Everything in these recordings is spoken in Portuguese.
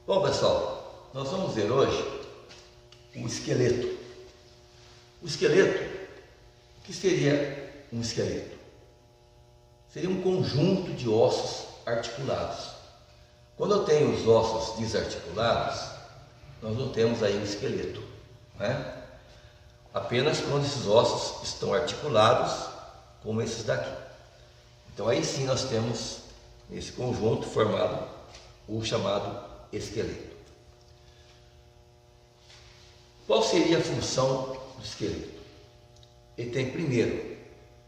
Bom, pessoal, nós vamos ver hoje o esqueleto. O esqueleto, o que seria um esqueleto? Seria um conjunto de ossos articulados. Quando eu tenho os ossos desarticulados, nós não temos aí um esqueleto, né? Apenas quando esses ossos estão articulados, como esses daqui. Então aí sim nós temos esse conjunto formado o chamado esqueleto. Qual seria a função do esqueleto? Ele tem primeiro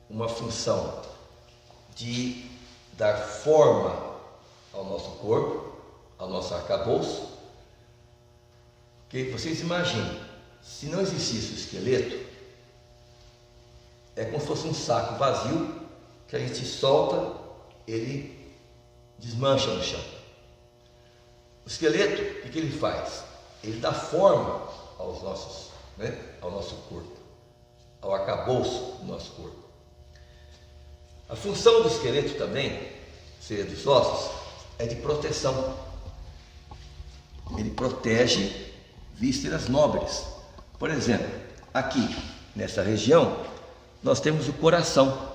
uma função de dar forma ao nosso corpo, ao nosso arcabouço. Que vocês imaginem, se não existisse o esqueleto, é como se fosse um saco vazio que a gente solta, ele desmancha no chão. O esqueleto, o que ele faz? Ele dá forma aos nossos, ao nosso corpo, ao arcabouço do nosso corpo. A função do esqueleto também, seja dos ossos, é de proteção. Ele protege vísceras nobres. Por exemplo, aqui nessa região, nós temos o coração,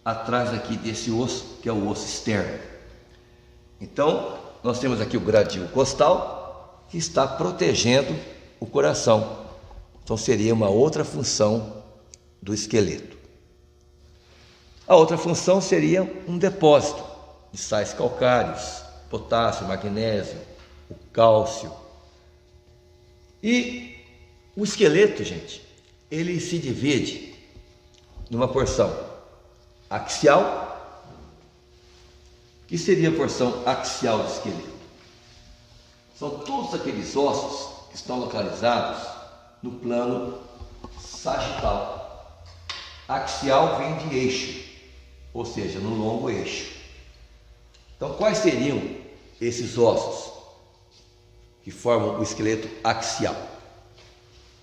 atrás aqui desse osso, que é o osso externo. Então, nós temos aqui o gradil costal, que está protegendo o coração. Então, seria uma outra função do esqueleto. A outra função seria um depósito de sais calcários, potássio, magnésio, o cálcio. E o esqueleto, gente, ele se divide numa porção axial. O que seria a porção axial do esqueleto? São todos aqueles ossos que estão localizados no plano sagital. Axial vem de eixo, ou seja, no longo eixo. Então, quais seriam esses ossos que formam o esqueleto axial?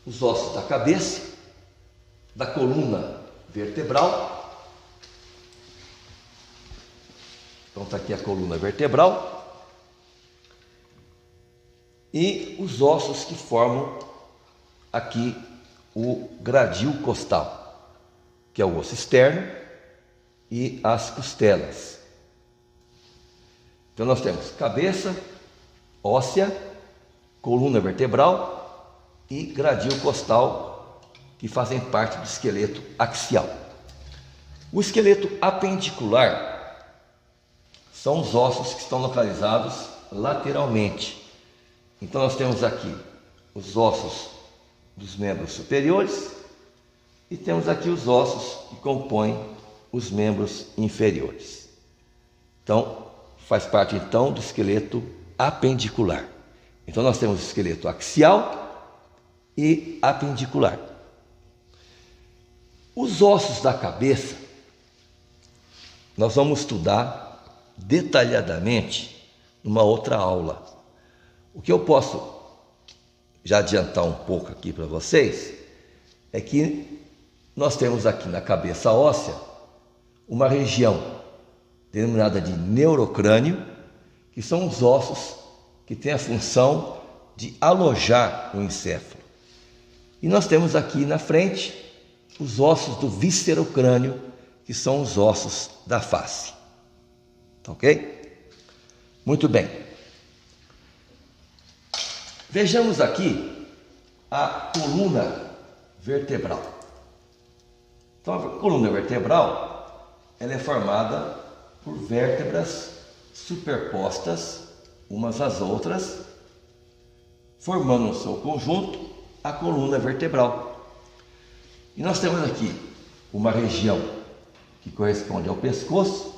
Os ossos da cabeça, da coluna vertebral. Então está aqui a coluna vertebral e os ossos que formam aqui o gradil costal, que é o osso externo, e as costelas. Então nós temos cabeça óssea, coluna vertebral e gradil costal, que fazem parte do esqueleto axial. O esqueleto apendicular são os ossos que estão localizados lateralmente. Então nós temos aqui os ossos dos membros superiores e temos aqui os ossos que compõem os membros inferiores. Então faz parte então do esqueleto apendicular. Então nós temos o esqueleto axial e apendicular. Os ossos da cabeça nós vamos estudar detalhadamente numa outra aula. O que eu posso já adiantar um pouco aqui para vocês é que nós temos aqui na cabeça óssea uma região denominada de neurocrânio, que são os ossos que têm a função de alojar o encéfalo. E nós temos aqui na frente os ossos do viscerocrânio, que são os ossos da face. Ok? Muito bem. Vejamos aqui a coluna vertebral. Então, a coluna vertebral ela é formada por vértebras superpostas umas às outras, formando no seu conjunto a coluna vertebral. E nós temos aqui uma região que corresponde ao pescoço,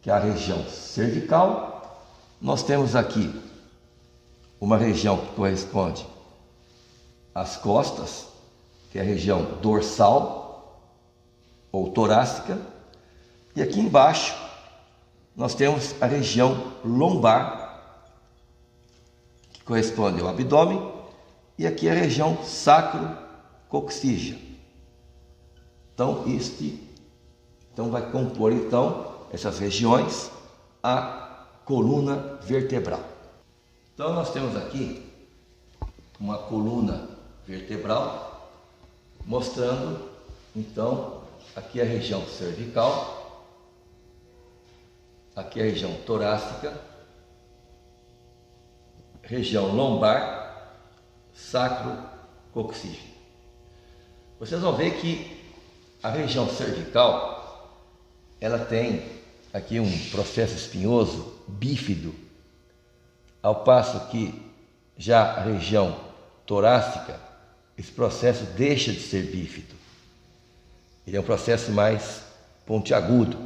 que é a região cervical. Nós temos aqui uma região que corresponde às costas, que é a região dorsal ou torácica. E aqui embaixo nós temos a região lombar, que corresponde ao abdômen, e aqui a região sacro-coxígea. Então vai compor essas regiões a coluna vertebral. Então nós temos aqui uma coluna vertebral mostrando então aqui a região cervical, aqui a região torácica, região lombar, sacro-coxígeo. Vocês vão ver que a região cervical, ela tem aqui um processo espinhoso bífido, ao passo que já a região torácica, esse processo deixa de ser bífido. Ele é um processo mais pontiagudo.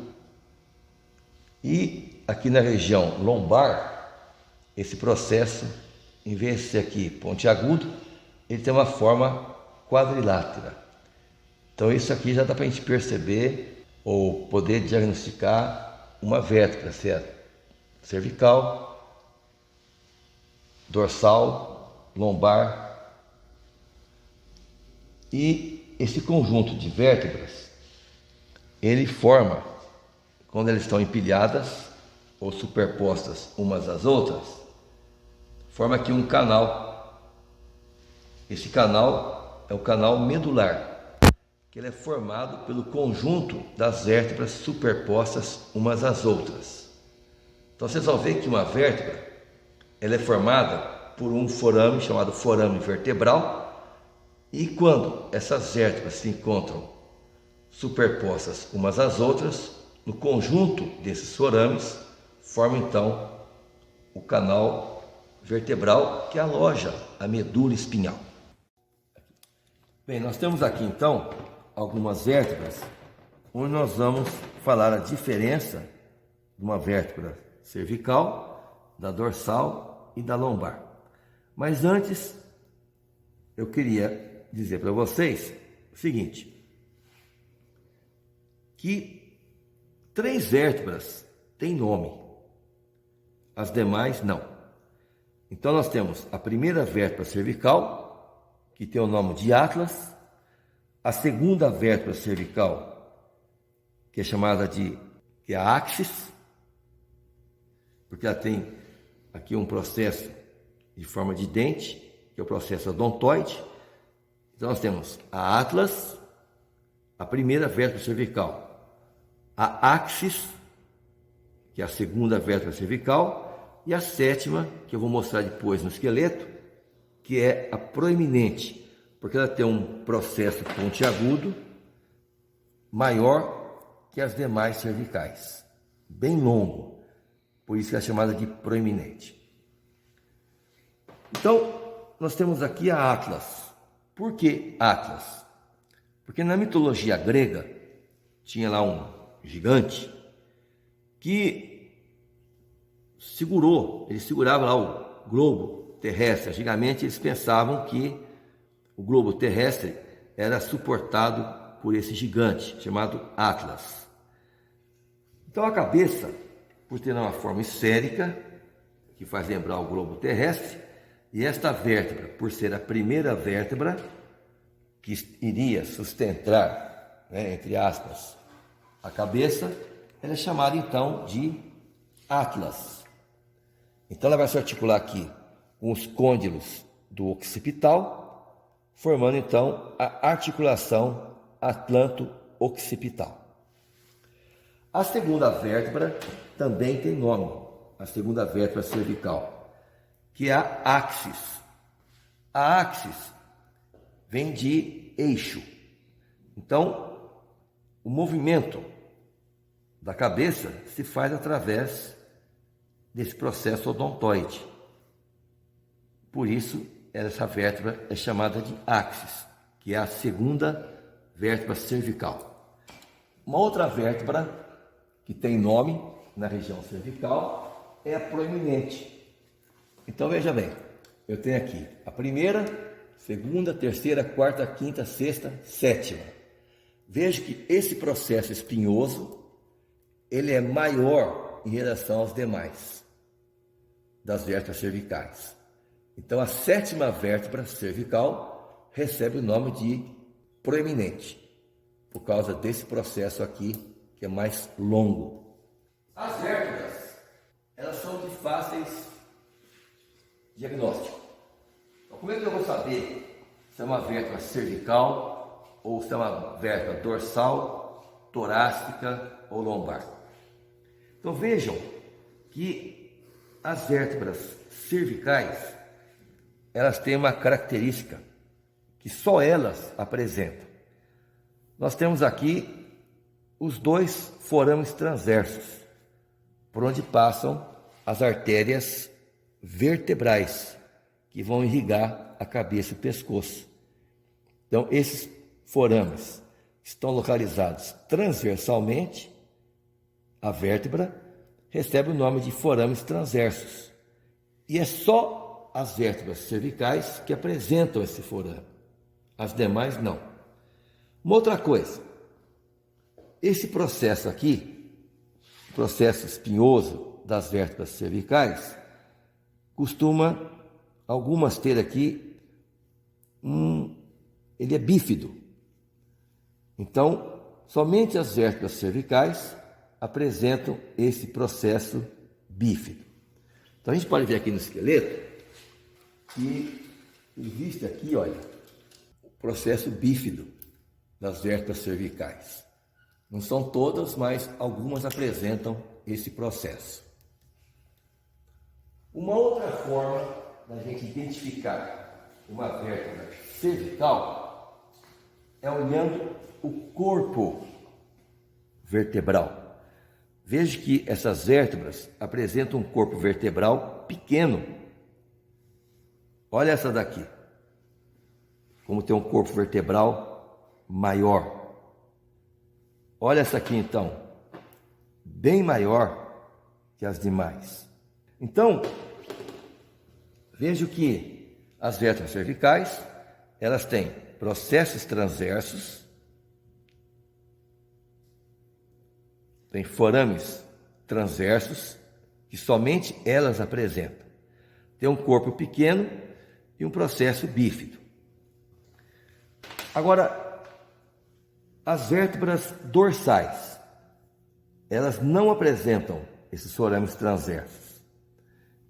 E aqui na região lombar, esse processo, em vez de ser aqui pontiagudo, ele tem uma forma quadrilátera. Então isso aqui já dá para a gente perceber ou poder diagnosticar uma vértebra, se é cervical, dorsal, lombar. E esse conjunto de vértebras, ele forma, quando elas estão empilhadas ou superpostas umas às outras, forma aqui um canal. Esse canal é o canal medular, que ele é formado pelo conjunto das vértebras superpostas umas às outras. Então vocês vão ver que uma vértebra, ela é formada por um forame chamado forame vertebral, e quando essas vértebras se encontram superpostas umas às outras, no conjunto desses forames, forma então o canal vertebral que aloja a medula espinhal. Bem, nós temos aqui então algumas vértebras, onde nós vamos falar a diferença de uma vértebra cervical, da dorsal e da lombar. Mas antes, eu queria dizer para vocês o seguinte, que 3 vértebras têm nome, as demais não. Então nós temos a primeira vértebra cervical, que tem o nome de Atlas, a segunda vértebra cervical, que é chamada de a axis, porque ela tem aqui um processo de forma de dente, que é o processo odontoide. Então nós temos a Atlas, a primeira vértebra cervical, a axis, que é a segunda vértebra cervical, e a sétima, que eu vou mostrar depois no esqueleto, que é a proeminente, porque ela tem um processo pontiagudo maior que as demais cervicais, bem longo, por isso que é chamada de proeminente. Então, nós temos aqui a Atlas. Por que Atlas? Porque na mitologia grega tinha lá um gigante que ele segurava lá o globo terrestre. Antigamente eles pensavam que o globo terrestre era suportado por esse gigante chamado Atlas. Então a cabeça, por ter uma forma esférica, que faz lembrar o globo terrestre, e esta vértebra, por ser a primeira vértebra que iria sustentar, entre aspas, a cabeça, ela é chamada então de Atlas. Então ela vai se articular aqui com os côndilos do occipital, formando então a articulação atlanto-occipital. A segunda vértebra também tem nome, a segunda vértebra cervical, que é a axis. A axis vem de eixo. Então, o movimento da cabeça se faz através desse processo odontoide. Por isso, essa vértebra é chamada de axis, que é a segunda vértebra cervical. Uma outra vértebra que tem nome na região cervical é a proeminente. Então veja bem, eu tenho aqui a primeira, segunda, terceira, quarta, quinta, sexta, sétima. Veja que esse processo espinhoso, ele é maior em relação aos demais das vértebras cervicais. Então a sétima vértebra cervical recebe o nome de proeminente, por causa desse processo aqui, que é mais longo. As vértebras, elas são de fáceis diagnóstico. Então, como é que eu vou saber se é uma vértebra cervical ou se é uma vértebra dorsal, torácica ou lombar? Então vejam que as vértebras cervicais, elas têm uma característica que só elas apresentam. Nós temos aqui os dois forames transversos, por onde passam as artérias vertebrais, que vão irrigar a cabeça e o pescoço. Então, esses forames estão localizados transversalmente. A vértebra recebe o nome de forames transversos. E é só as vértebras cervicais que apresentam esse forame. As demais não. Uma outra coisa, esse processo aqui, o processo espinhoso das vértebras cervicais, costuma algumas ter aqui ele é bífido. Então, somente as vértebras cervicais apresentam esse processo bífido. Então a gente pode ver aqui no esqueleto que existe aqui, olha, o processo bífido das vértebras cervicais. Não são todas, mas algumas apresentam esse processo. Uma outra forma da gente identificar uma vértebra cervical é olhando o corpo vertebral. Veja que essas vértebras apresentam um corpo vertebral pequeno. Olha essa daqui, como tem um corpo vertebral maior. Olha essa aqui então, bem maior que as demais. Então, vejo que as vértebras cervicais, elas têm processos transversos, tem forames transversos, que somente elas apresentam. Tem um corpo pequeno e um processo bífido. Agora, as vértebras dorsais, elas não apresentam esses forames transversos.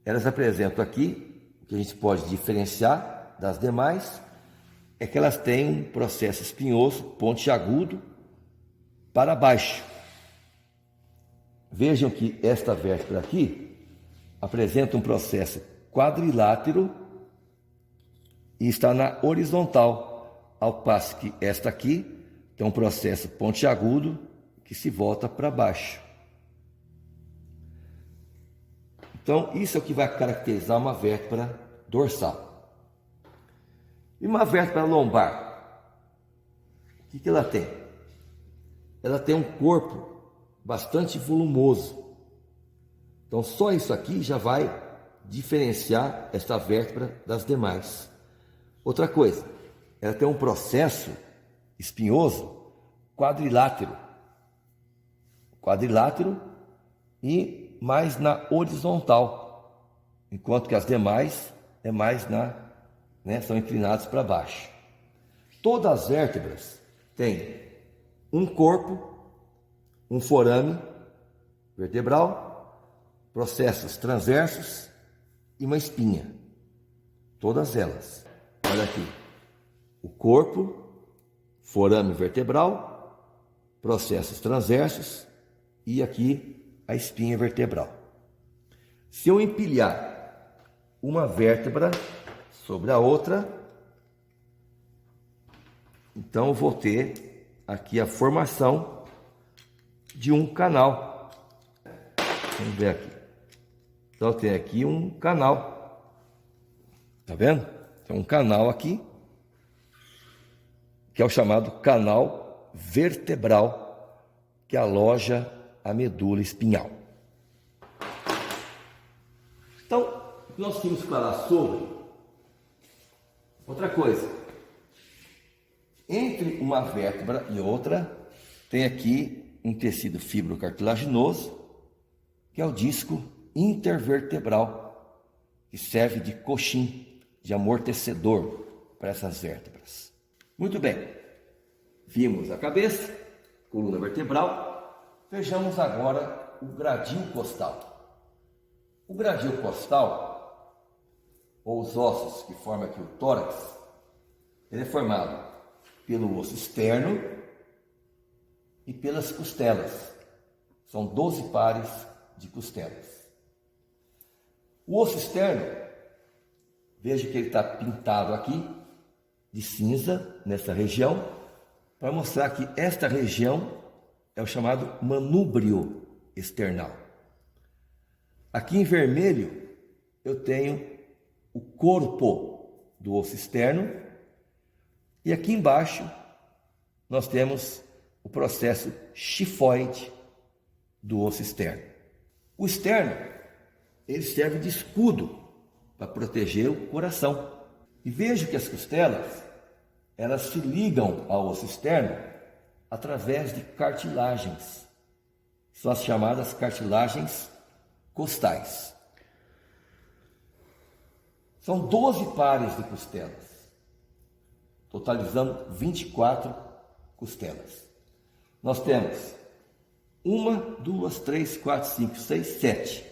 Elas apresentam aqui, o que a gente pode diferenciar das demais, é que elas têm um processo espinhoso pontiagudo para baixo. Vejam que esta vértebra aqui apresenta um processo quadrilátero e está na horizontal, ao passo que esta aqui tem um processo pontiagudo que se volta para baixo. Então, isso é o que vai caracterizar uma vértebra dorsal. E uma vértebra lombar, o que ela tem? Ela tem um corpo bastante volumoso. Então, só isso aqui já vai diferenciar esta vértebra das demais. Outra coisa, ela tem um processo espinhoso quadrilátero. Quadrilátero e mais na horizontal, enquanto que as demais é mais são inclinadas para baixo. Todas as vértebras têm um corpo, um forame vertebral, processos transversos e uma espinha. Todas elas. Olha aqui. O corpo, forame vertebral, processos transversos e aqui a espinha vertebral. Se eu empilhar uma vértebra sobre a outra, então eu vou ter aqui a formação de um canal. Vamos ver aqui. Então tem aqui um canal. Tá vendo? Tem um canal aqui, que é o chamado canal vertebral, que aloja a medula espinhal. Então, o que nós temos que falar sobre outra coisa. Entre uma vértebra e outra, tem aqui um tecido fibrocartilaginoso, que é o disco intervertebral, que serve de coxim, de amortecedor para essas vértebras. Muito bem, vimos a cabeça, coluna vertebral, vejamos agora o gradil costal. O gradil costal, ou os ossos que formam aqui o tórax, ele é formado pelo osso externo e pelas costelas. São 12 pares de costelas. O osso externo, veja que ele está pintado aqui de cinza nessa região, para mostrar que esta região é o chamado manúbrio external. Aqui em vermelho eu tenho o corpo do osso externo e aqui embaixo nós temos o processo chifoide do osso externo. O externo, ele serve de escudo para proteger o coração. E vejo que as costelas, elas se ligam ao osso externo através de cartilagens. São as chamadas cartilagens costais. São 12 pares de costelas, totalizando 24 costelas. Nós temos 1, 2, 3, 4, 5, 6, 7.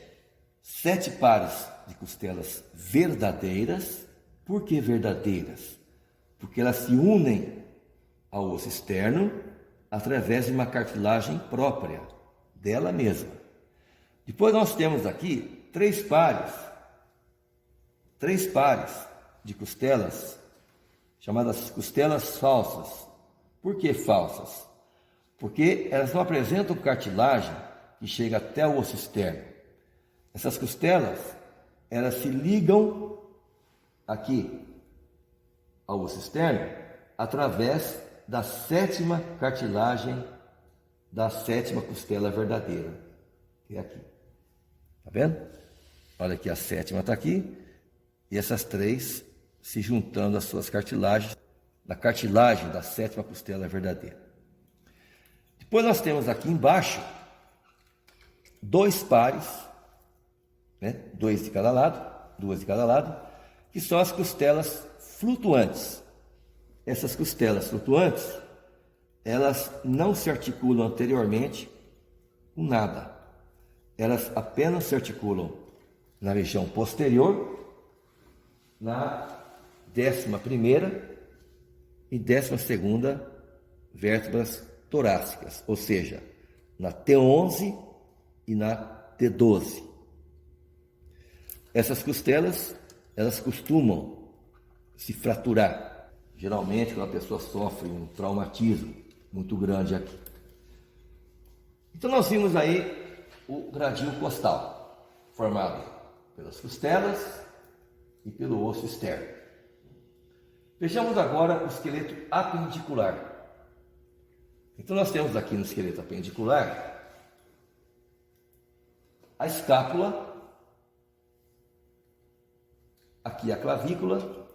7 pares de costelas verdadeiras. Por que verdadeiras? Porque elas se unem ao osso externo através de uma cartilagem própria, dela mesma. Depois nós temos aqui 3 pares de costelas, chamadas costelas falsas. Por que falsas? Porque elas não apresentam cartilagem que chega até o osso externo. Essas costelas, elas se ligam aqui ao osso externo através da 7ª cartilagem da 7ª costela verdadeira, que é aqui. Tá vendo? Olha aqui, a 7ª está aqui e essas 3 se juntando às suas cartilagens, da cartilagem da 7ª costela verdadeira. Depois nós temos aqui embaixo 2 pares, né? 2 de cada lado, 2 de cada lado, que são as costelas flutuantes. Essas costelas flutuantes, elas não se articulam anteriormente com nada. Elas apenas se articulam na região posterior, na 11ª e 12ª vértebras torácicas, ou seja, na T11 e na T12. Essas costelas, elas costumam se fraturar, geralmente quando a pessoa sofre um traumatismo muito grande aqui. Então nós vimos aí o gradil costal, formado pelas costelas e pelo osso externo. Vejamos agora o esqueleto apendicular. Então nós temos aqui no esqueleto apendicular a escápula, aqui a clavícula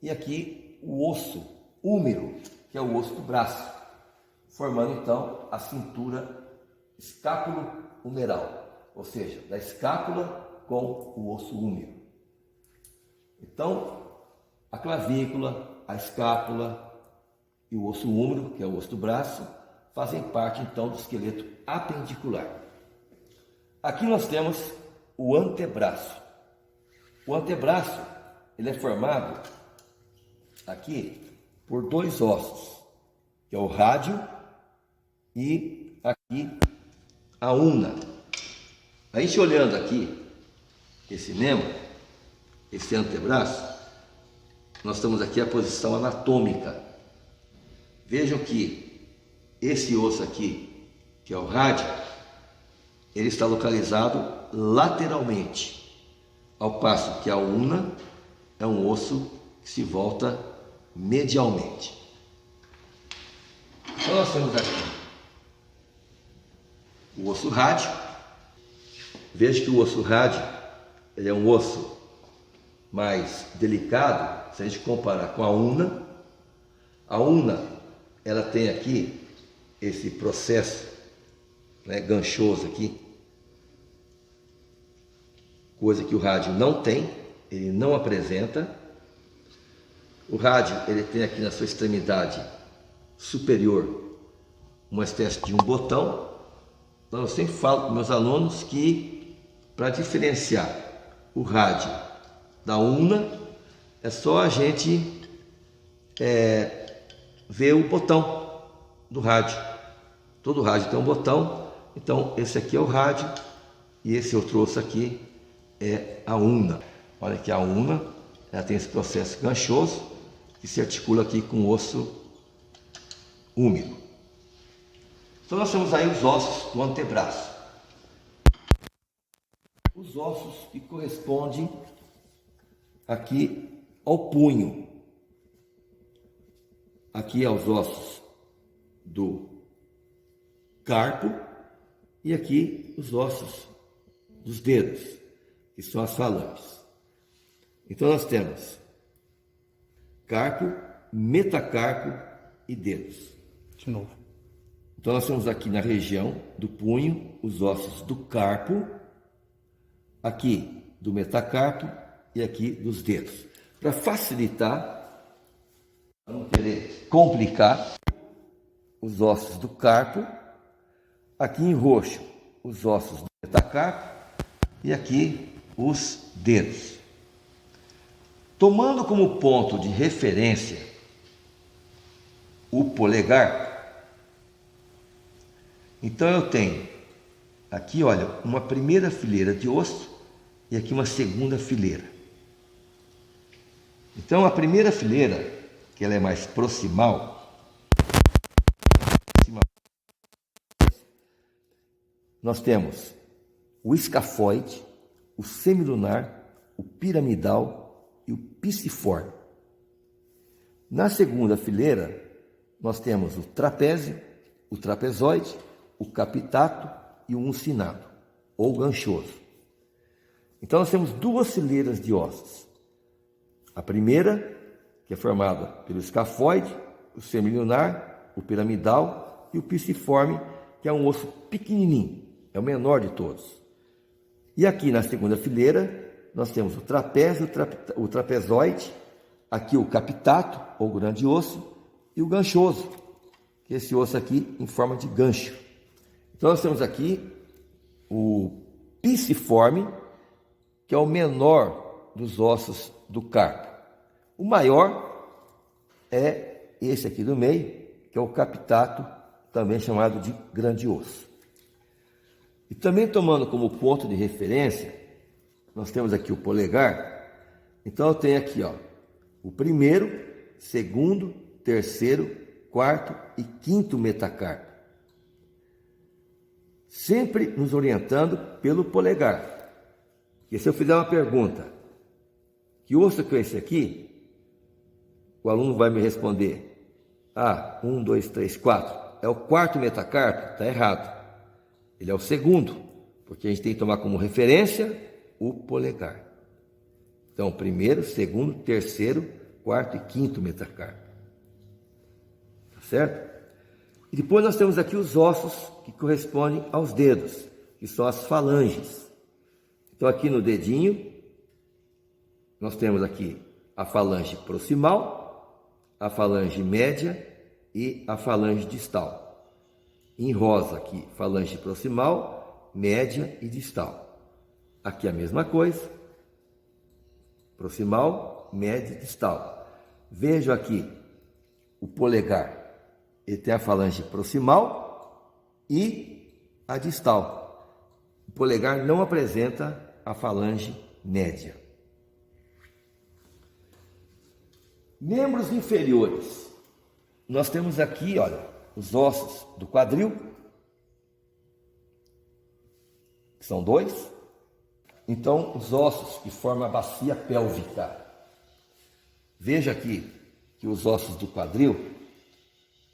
e aqui o osso húmero, que é o osso do braço, formando então a cintura escápulo-humeral, ou seja, da escápula com o osso húmero. Então, a clavícula, a escápula e o osso húmero, que é o osso do braço, fazem parte então do esqueleto apendicular. Aqui nós temos o antebraço. O antebraço, ele é formado aqui por 2 ossos, que é o rádio e aqui a una. A gente olhando aqui esse membro, esse antebraço, nós temos aqui a posição anatômica. Vejam que esse osso aqui, que é o rádio, ele está localizado lateralmente, ao passo que a una é um osso que se volta medialmente. Então nós temos aqui o osso rádio. Veja que o osso rádio, ele é um osso mais delicado, se a gente comparar com a una. A una, ela tem aqui esse processo, né, ganchoso aqui, coisa que o rádio não tem, ele não apresenta. O rádio, ele tem aqui na sua extremidade superior uma espécie de um botão. Então eu sempre falo para meus alunos que, para diferenciar o rádio da ulna, é só a gente ver o botão do rádio. Todo rádio tem um botão, então esse aqui é o rádio e esse eu trouxe aqui é a ulna. Olha que a ulna, ela tem esse processo ganchoso que se articula aqui com o osso úmido. Então nós temos aí os ossos do antebraço. Os ossos que correspondem aqui ao punho. Aqui é os ossos do carpo e aqui os ossos dos dedos, que são as falanges. Então nós temos carpo, metacarpo e dedos. De novo. Então nós temos aqui na região do punho os ossos do carpo, aqui do metacarpo e aqui dos dedos. Para facilitar, para não querer complicar, os ossos do carpo, aqui em roxo os ossos do metacarpo e aqui os dedos. Tomando como ponto de referência o polegar, então eu tenho aqui, olha, uma primeira fileira de osso e aqui uma segunda fileira. Então a primeira fileira, que ela é mais proximal, nós temos o escafoide, o semilunar, o piramidal e o piciforme. Na segunda fileira, nós temos o trapézio, o trapezoide, o capitato e o uncinado, ou ganchoso. Então nós temos duas fileiras de ossos. A primeira, que é formada pelo escafoide, o semilunar, o piramidal e o piciforme, que é um osso pequenininho, é o menor de todos. E aqui na segunda fileira, nós temos o trapézio, o trapezoide, aqui o capitato, ou grande osso, e o ganchoso, que é esse osso aqui em forma de gancho. Então nós temos aqui o piciforme, que é o menor dos ossos do carpo. O maior é esse aqui do meio, que é o capitato, também chamado de grande osso. E também tomando como ponto de referência, nós temos aqui o polegar. Então eu tenho aqui, ó, o primeiro, segundo, terceiro, quarto e quinto metacarpo. Sempre nos orientando pelo polegar. Porque se eu fizer uma pergunta, que osso que é esse aqui? O aluno vai me responder, 1, 2, 3, 4. É o quarto metacarpo? Está errado. Ele é o segundo, porque a gente tem que tomar como referência o polegar. Então, primeiro, segundo, terceiro, quarto e quinto metacarpo. Tá certo? E depois nós temos aqui os ossos que correspondem aos dedos, que são as falanges. Então, aqui no dedinho, nós temos aqui a falange proximal, a falange média e a falange distal. Em rosa aqui, falange proximal, média e distal. Aqui a mesma coisa, proximal, média e distal. Vejo aqui o polegar, ele tem a falange proximal e a distal. O polegar não apresenta a falange média. Membros inferiores. Nós temos aqui, olha, os ossos do quadril, que são 2. Então, os ossos que formam a bacia pélvica. Veja aqui que os ossos do quadril,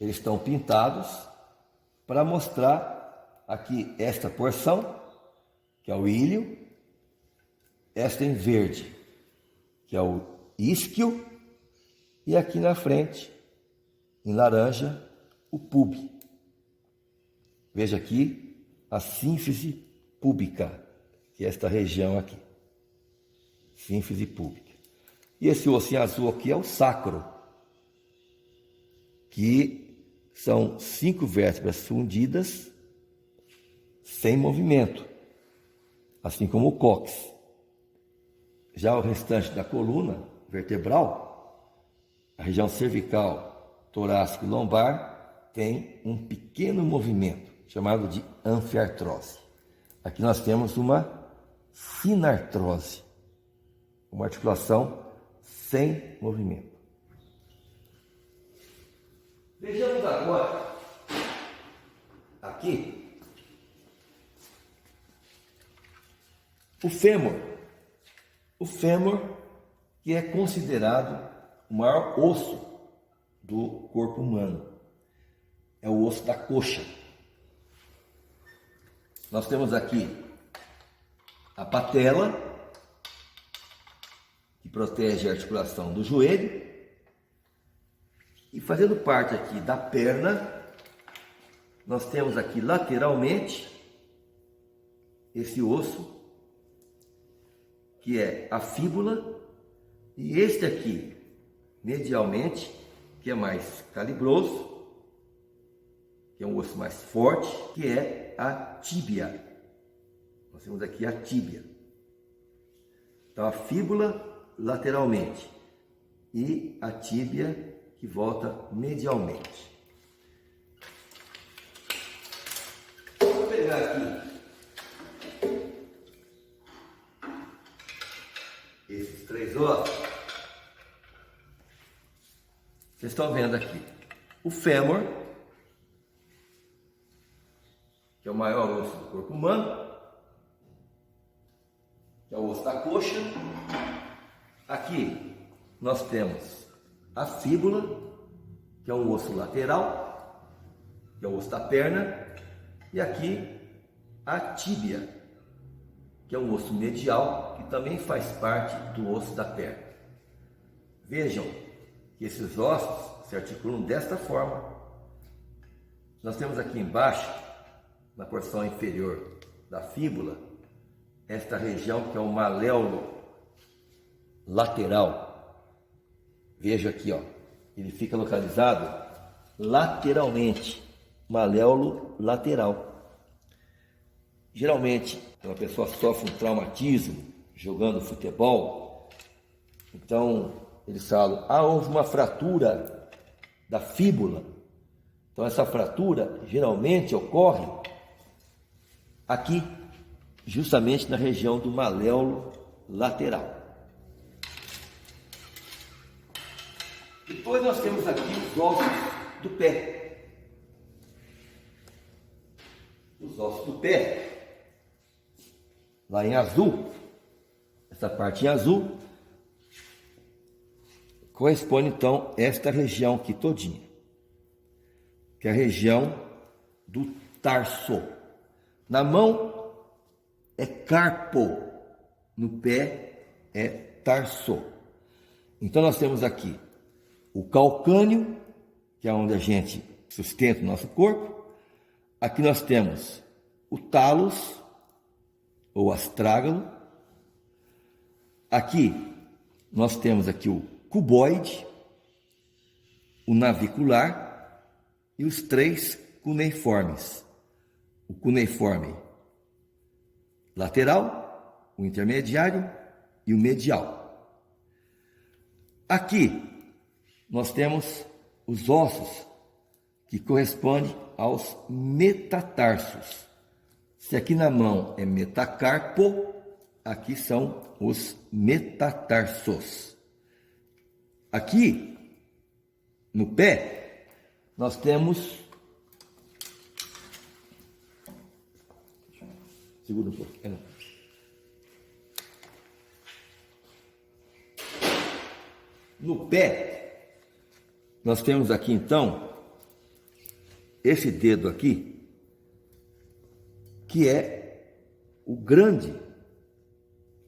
eles estão pintados para mostrar aqui esta porção, que é o íleo, esta em verde, que é o isquio, e aqui na frente, em laranja, o púbio. Veja aqui a sínfise púbica, que é esta região aqui. Sínfise púbica. E esse osso em azul aqui é o sacro, que são 5 vértebras fundidas sem movimento, assim como o cóccix. Já o restante da coluna vertebral, a região cervical, torácica e lombar, tem um pequeno movimento chamado de anfiartrose. Aqui nós temos uma sinartrose, uma articulação sem movimento. Vejamos agora aqui o fêmur. O fêmur, que é considerado o maior osso do corpo humano. É o osso da coxa. Nós temos aqui a patela, que protege a articulação do joelho. E fazendo parte aqui da perna, nós temos aqui lateralmente esse osso, que é a fíbula, e este aqui, medialmente, que é mais calibroso, que é um osso mais forte, que é a tíbia. Nós temos aqui a tíbia. Então, a fíbula lateralmente e a tíbia que volta medialmente. Vou pegar aqui esses três ossos. Vocês estão vendo aqui o fêmur, que é o maior osso do corpo humano, que é o osso da coxa. Aqui nós temos a fíbula, que é um osso lateral, que é o osso da perna, e aqui a tíbia, que é um osso medial, que também faz parte do osso da perna. Vejam que esses ossos se articulam desta forma. Nós temos aqui embaixo, na porção inferior da fíbula, esta região que é o maléolo lateral. Veja aqui, ó, ele fica localizado lateralmente, maléolo lateral. Geralmente, quando a pessoa sofre um traumatismo jogando futebol, então eles falam, houve uma fratura da fíbula. Então essa fratura geralmente ocorre aqui, justamente na região do maléolo lateral. Depois nós temos aqui os ossos do pé. Os ossos do pé, lá em azul, essa parte em azul, corresponde então a esta região aqui todinha, que é a região do tarso. Na mão é carpo, no pé é tarso. Então nós temos aqui o calcâneo, que é onde a gente sustenta o nosso corpo. Aqui nós temos o talos, ou astrágalo. Aqui nós temos aqui o cuboide, o navicular e os três cuneiformes. O cuneiforme lateral, o intermediário e o medial. Aqui nós temos os ossos que correspondem aos metatarsos. Se aqui na mão é metacarpo, aqui são os metatarsos. Aqui no pé nós temos, segura um pouco, no pé nós temos aqui então esse dedo aqui, que é o grande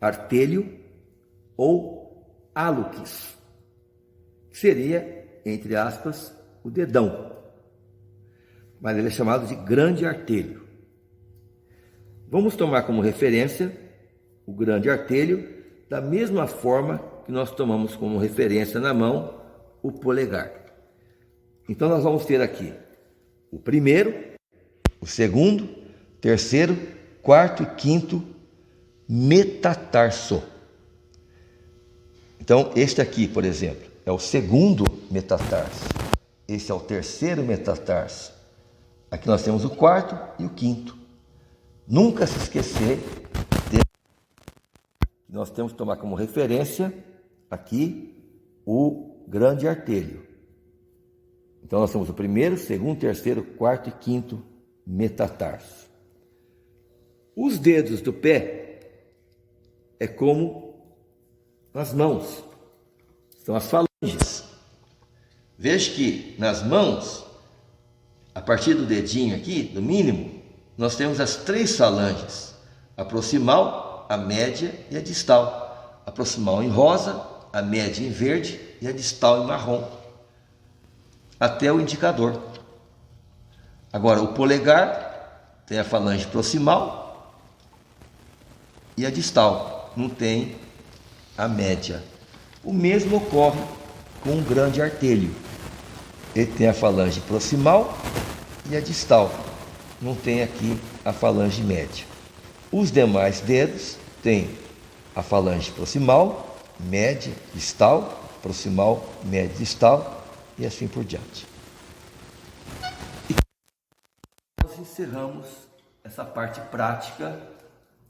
artélio ou hálux, que seria, entre aspas, o dedão, mas ele é chamado de grande artélio. Vamos tomar como referência o grande artélio da mesma forma que nós tomamos como referência na mão o polegar. Então nós vamos ter aqui o primeiro, o segundo, terceiro, quarto e quinto metatarso. Então, este aqui, por exemplo, é o segundo metatarso. Esse é o terceiro metatarso. Aqui nós temos o quarto e o quinto. Nunca se esquecer de... Nós temos que tomar como referência aqui o grande artélio. Então nós temos o primeiro, segundo, terceiro, quarto e quinto metatarso. Os dedos do pé é como as mãos, são as falanges. Veja que nas mãos, a partir do dedinho aqui, do mínimo, nós temos as 3 falanges: a proximal, a média e a distal. A proximal em rosa, a média em verde e a distal em marrom, até o indicador. Agora, o polegar tem a falange proximal e a distal, não tem a média. O mesmo ocorre com o grande artélio. Ele tem a falange proximal e a distal, não tem aqui a falange média. Os demais dedos têm a falange proximal, média, distal, proximal, média, distal e assim por diante. E nós encerramos essa parte prática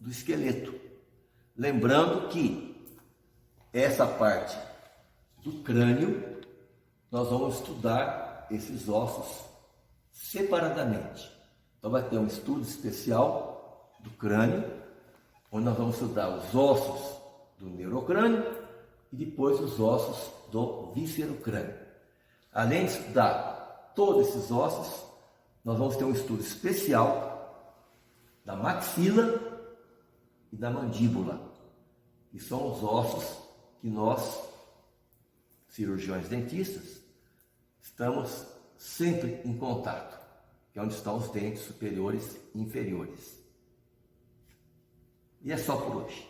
do esqueleto. Lembrando que essa parte do crânio, nós vamos estudar esses ossos separadamente. Então vai ter um estudo especial do crânio, onde nós vamos estudar os ossos do neurocrânio e depois os ossos do viscerocrânio. Além de estudar todos esses ossos, nós vamos ter um estudo especial da maxila e da mandíbula, que são os ossos que nós, cirurgiões dentistas, estamos sempre em contato, que é onde estão os dentes superiores e inferiores. E é só por hoje.